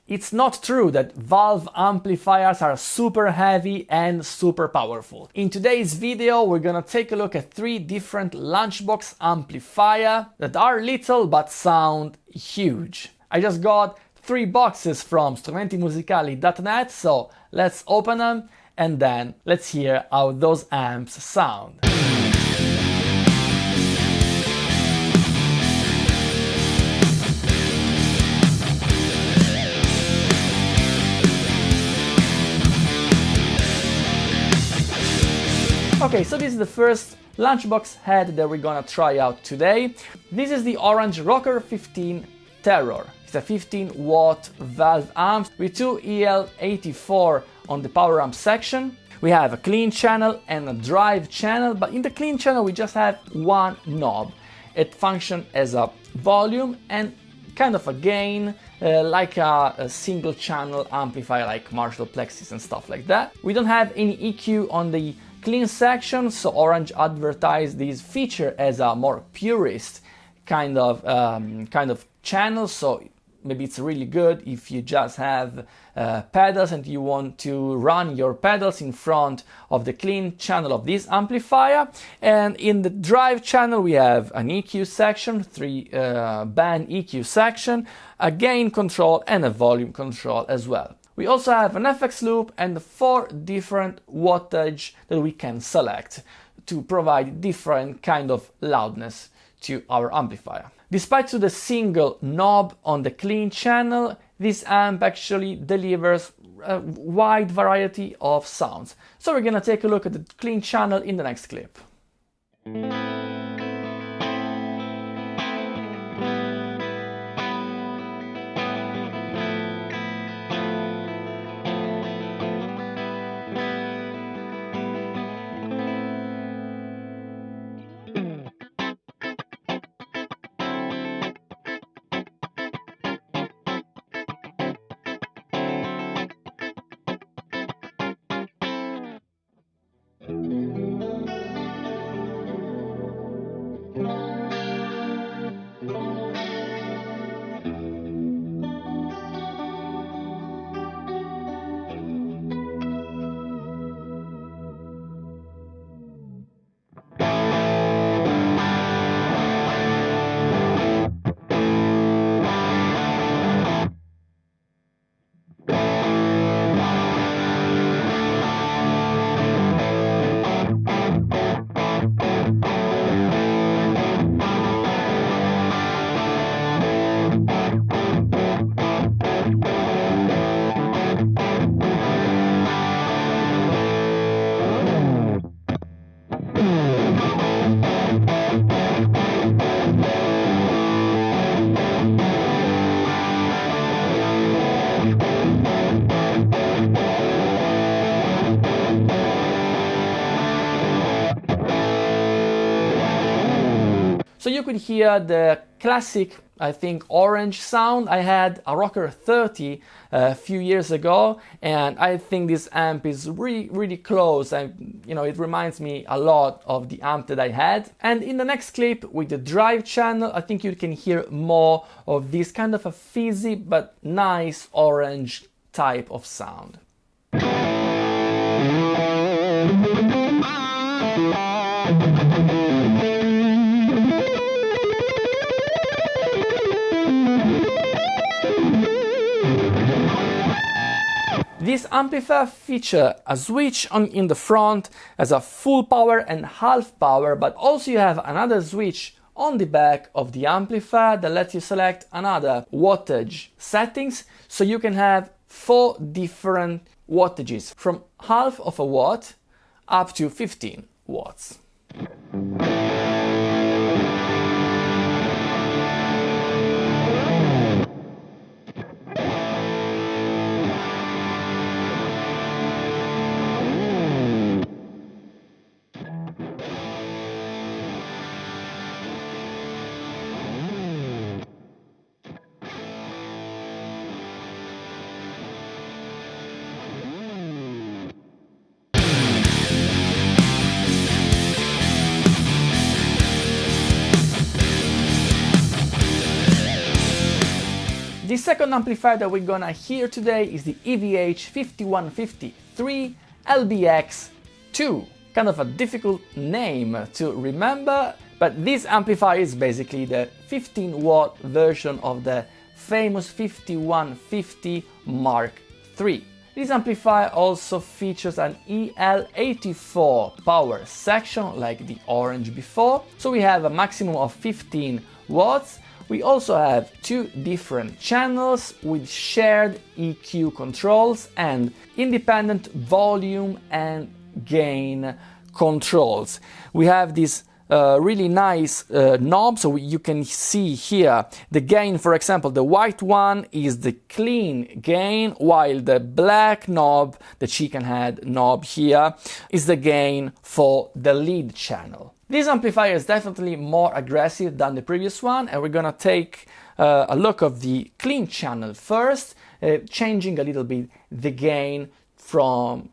It's not true that valve amplifiers are super heavy and super powerful. In today's video, we're gonna take a look at 3 different lunchbox amplifiers that are little but sound huge. I just got 3 boxes from strumentimusicali.net, so let's open them and then let's hear how those amps sound. Okay, so this is the first lunchbox head that we're gonna try out today. This is the orange Rocker 15 Terror. It's a 15-watt valve amp with 2 EL84 on the power amp section. We have a clean channel and a drive channel, but in the clean channel we just have one knob. It functions as a volume and kind of a gain, like a single channel amplifier like Marshall Plexus and stuff like that. We don't have any EQ on the clean section, so Orange advertised this feature as a more purist kind of channel, so maybe it's really good if you just have pedals and you want to run your pedals in front of the clean channel of this amplifier. And in the drive channel we have an EQ section, 3 band EQ section, a gain control and a volume control as well. We also have an FX loop and 4 different wattage that we can select to provide different kind of loudness to our amplifier. Despite the single knob on the clean channel, this amp actually delivers a wide variety of sounds. So we're gonna take a look at the clean channel in the next clip. So you could hear the classic, I think, orange sound. I had a Rocker 30 a few years ago, and I think this amp is really close. And it reminds me a lot of the amp that I had. And in the next clip with the drive channel, I think you can hear more of this kind of a fizzy but nice orange type of sound. This amplifier features a switch in the front as a full power and half power, but also you have another switch on the back of the amplifier that lets you select another wattage settings, so you can have 4 different wattages from half of a watt up to 15 watts. The second amplifier that we're gonna hear today is the EVH 5153 LBX2. Kind of a difficult name to remember, but this amplifier is basically the 15-watt version of the famous 5150 Mark III. This amplifier also features an EL84 power section like the orange before, so we have a maximum of 15 watts. We also have two different channels with shared EQ controls and independent volume and gain controls. We have this really nice knob, so you can see here the gain. For example, the white one is the clean gain, while the black knob, the chicken head knob here, is the gain for the lead channel. This amplifier is definitely more aggressive than the previous one, and we're gonna take a look of the clean channel first, changing a little bit the gain from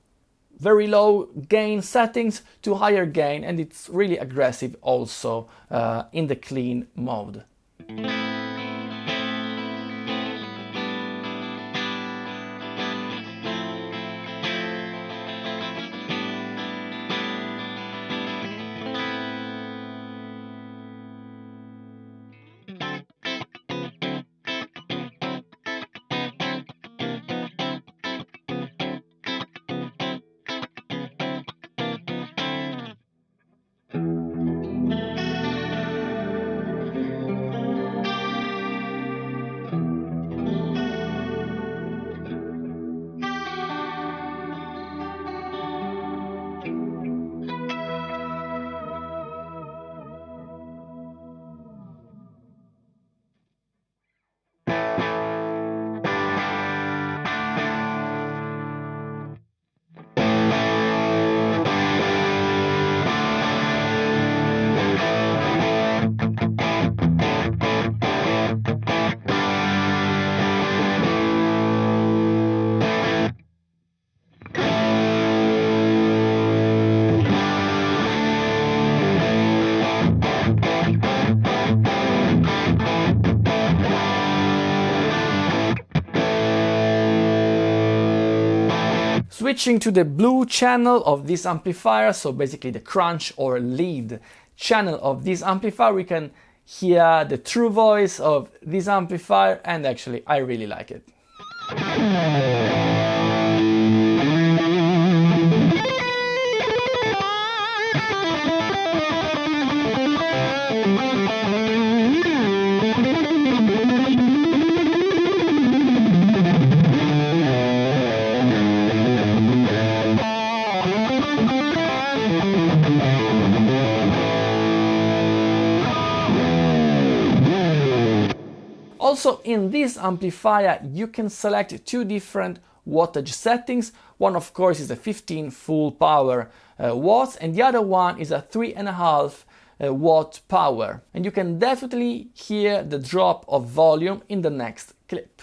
very low gain settings to higher gain, and it's really aggressive also in the clean mode. Switching to the blue channel of this amplifier, so basically the crunch or lead channel of this amplifier, we can hear the true voice of this amplifier, and actually I really like it. Also, in this amplifier you can select two different wattage settings. One of course is a 15 full power watts, and the other one is a 3.5 watt power, and you can definitely hear the drop of volume in the next clip.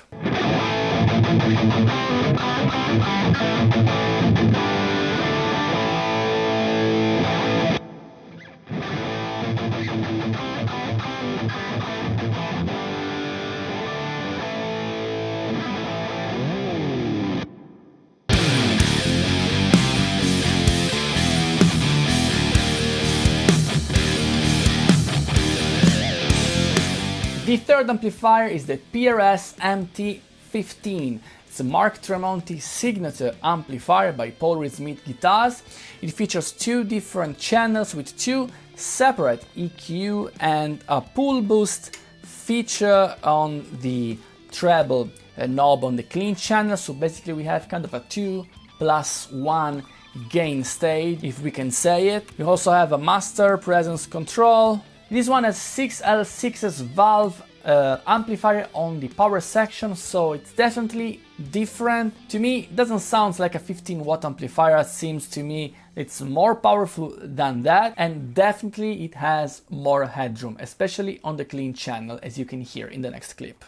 The third amplifier is the Prs Mt-15. It's a Mark Tremonti signature amplifier by Prs Mt guitars. It features two different channels with two separate EQ and a pull boost feature on the treble knob on the clean channel. So basically we have kind of a 2+1 gain stage, if we can say it. We also have a master presence control. This one has 6L6's valve amplifier on the power section, so it's definitely different. To me, it doesn't sound like a 15-watt amplifier. It seems to me it's more powerful than that, and definitely it has more headroom, especially on the clean channel, as you can hear in the next clip.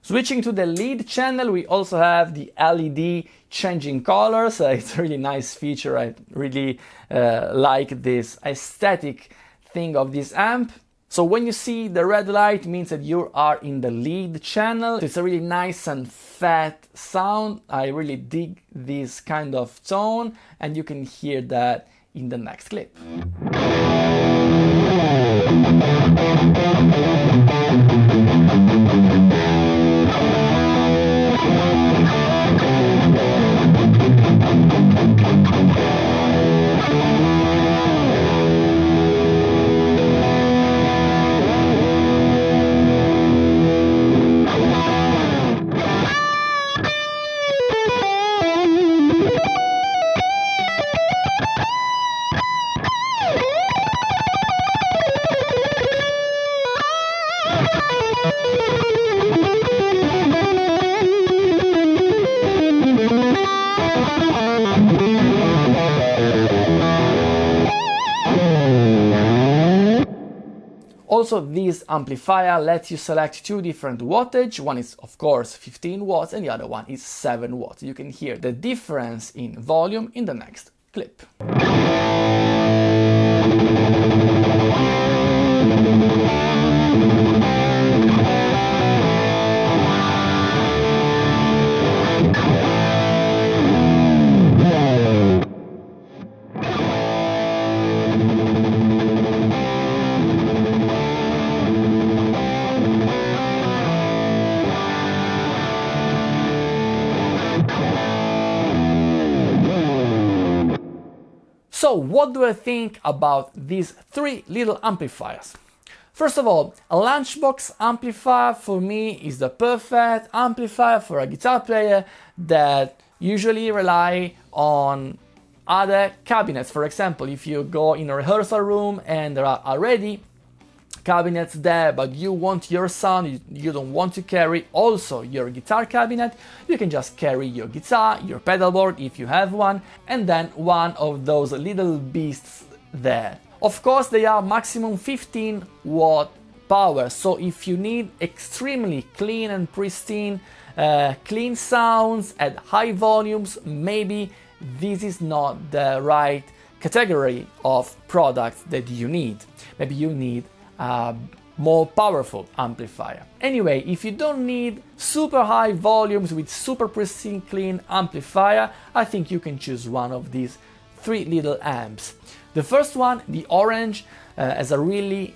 Switching to the lead channel, we also have the LED changing colors. It's a really nice feature. I really like this aesthetic thing of this amp. So when you see the red light, it means that you are in the lead channel. It's a really nice and fat sound. I really dig this kind of tone, and you can hear that in the next clip. Also, this amplifier lets you select two different wattage. One is, of course, 15 watts and the other one is 7 watts. You can hear the difference in volume in the next clip. So what do I think about these three little amplifiers? First of all, a LUNCHBOX amplifier for me is the perfect amplifier for a guitar player that usually rely on other cabinets. For example, if you go in a rehearsal room and there are already cabinets there, but you want your sound, you don't want to carry also your guitar cabinet, you can just carry your guitar, your pedal board if you have one, and then one of those little beasts there. Of course, they are maximum 15 watt power, so if you need extremely clean and pristine clean sounds at high volumes, maybe this is not the right category of products that you need. Maybe you need more powerful amplifier. Anyway, if you don't need super high volumes with super pristine clean amplifier, I think you can choose one of these three little amps. The first one, the orange, has a really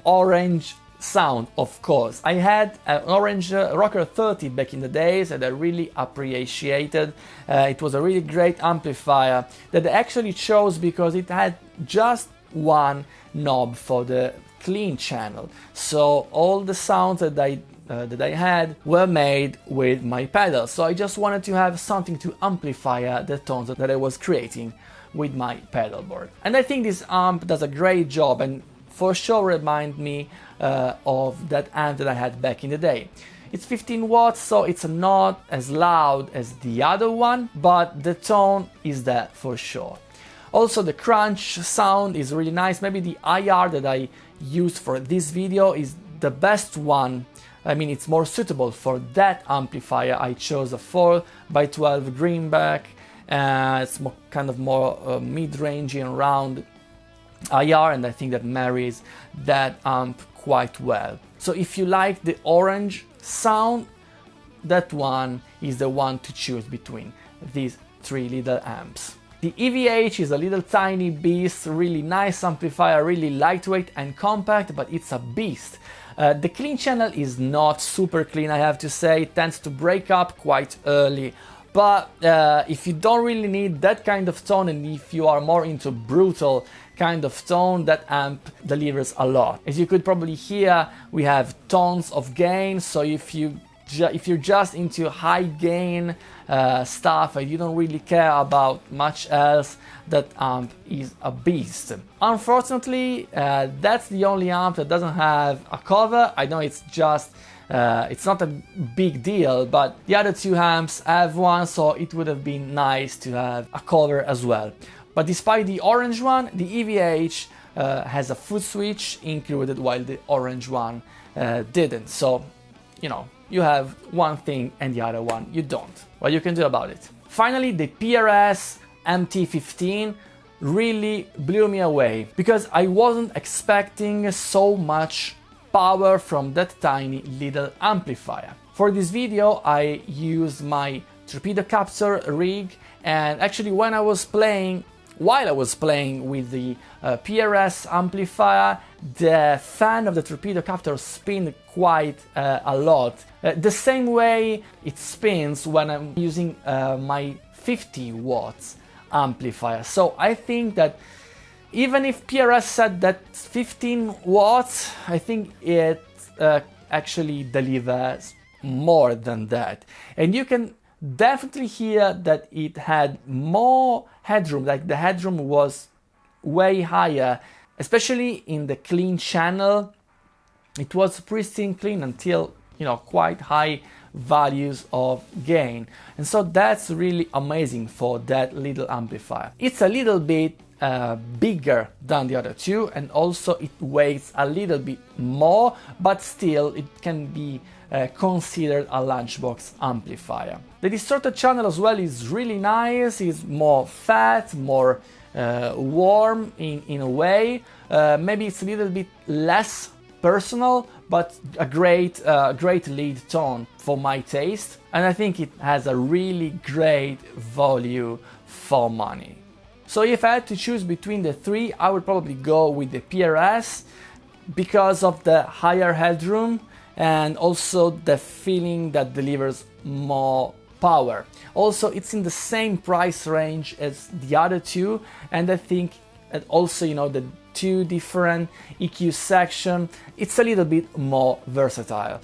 orange sound, of course. I had an orange Rocker 30 back in the days that I really appreciated. It was a really great amplifier that I actually chose because it had just one knob for the clean channel, so all the sounds that I had were made with my pedals, so I just wanted to have something to amplify the tones that I was creating with my pedal board. And I think this amp does a great job and for sure remind me of that amp that I had back in the day. It's 15 watts, so it's not as loud as the other one, but the tone is there for sure. Also, the crunch sound is really nice. Maybe the IR that I used for this video is the best one. I mean, it's more suitable for that amplifier. I chose a 4x12 greenback. It's kind of more mid-rangey and round IR, and I think that marries that amp quite well. So if you like the orange sound, that one is the one to choose between these three little amps. The EVH is a little tiny beast, really nice amplifier, really lightweight and compact, but it's a beast. The clean channel is not super clean, I have to say. It tends to break up quite early, but if you don't really need that kind of tone and if you are more into brutal kind of tone, that amp delivers a lot. As you could probably hear, we have tons of gain, so if you're just into high gain stuff and you don't really care about much else, that amp is a beast. Unfortunately, that's the only amp that doesn't have a cover. I know it's just it's not a big deal, but the other two amps have one, so it would have been nice to have a cover as well. But despite the orange one, the EVH has a foot switch included, while the orange one didn't. So, you know, you have one thing and the other one you don't. What you can do about it? Finally, the Prs Mt-15 really blew me away, because I wasn't expecting so much power from that tiny little amplifier. For this video I used my Torpedo Captor rig, and actually while I was playing with the PRS amplifier, the fan of the Torpedo Captor spin quite a lot, the same way it spins when I'm using my 50 watts amplifier. So I think that even if PRS said that 15 watts, I think it actually delivers more than that. And you can definitely hear that it had more headroom, like the headroom was way higher, especially in the clean channel. It was pristine clean until, you know, quite high values of gain. And so that's really amazing for that little amplifier. It's a little bit bigger than the other two, and also it weighs a little bit more, but still it can be considered a lunchbox amplifier. The distorted channel as well is really nice. It's more fat, more warm in a way. Maybe it's a little bit less personal, but a great lead tone for my taste, and I think it has a really great value for money. So if I had to choose between the three, I would probably go with the PRS because of the higher headroom and also the feeling that delivers more power. Also, it's in the same price range as the other two, and I think that also, you know, the two different EQ section, it's a little bit more versatile.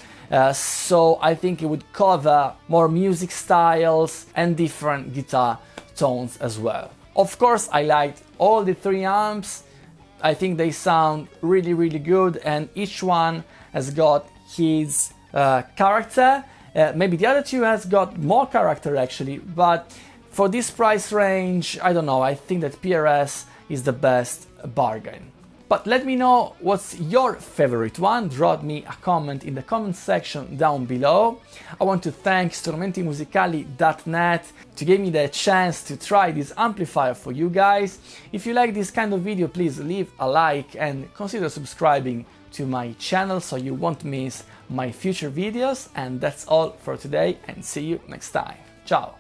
So I think it would cover more music styles and different guitar tones as well. Of course, I liked all the three amps. I think they sound really, really good, and each one has got his character. Maybe the other two has got more character actually, but for this price range, I don't know, I think that PRS is the best bargain. But let me know what's your favorite one. Drop me a comment in the comment section down below. I want to thank strumentimusicali.net to give me the chance to try this amplifier for you guys. If you like this kind of video, please leave a like and consider subscribing to my channel so you won't miss my future videos. And that's all for today, and see you next time. Ciao!